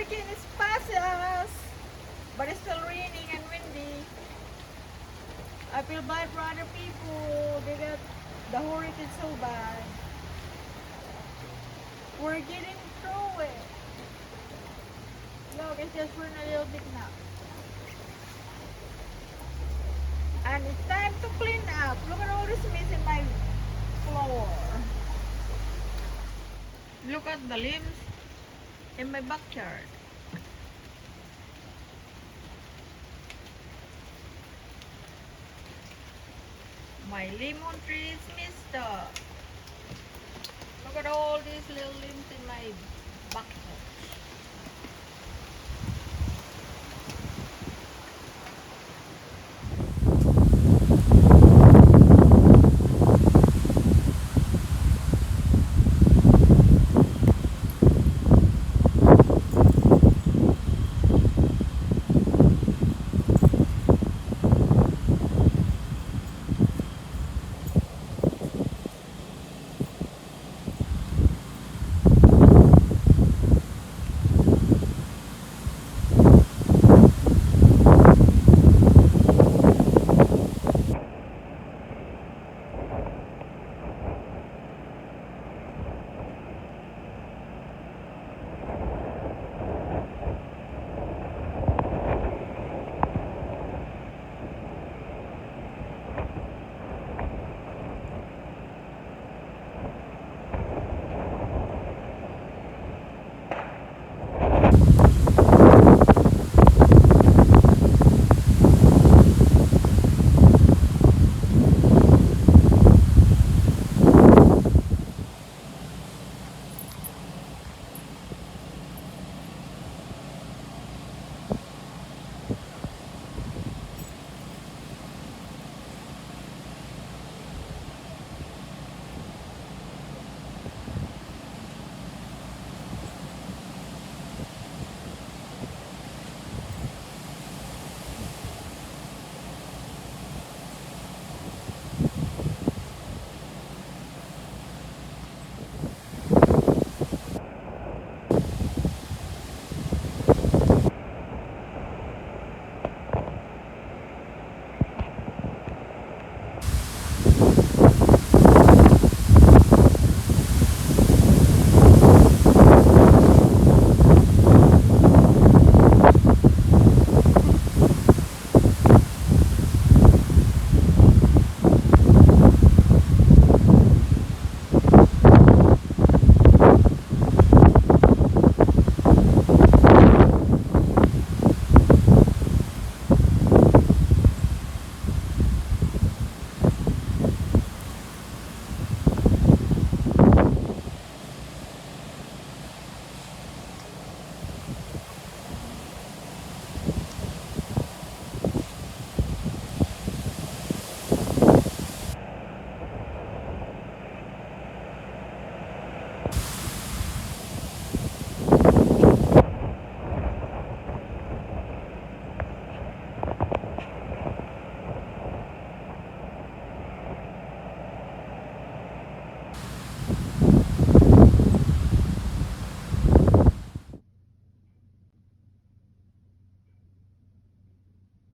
hurricane is passing us, but it's still raining and windy. I feel bad for other people. They got the hurricane so bad. We're getting through it. Look, it's just run a little bit now. And it's time to clean up. Look at all this mess in my floor. Look at the limbs in my backyard. My lemon tree is messed up. Look at all these little limbs in my backyard.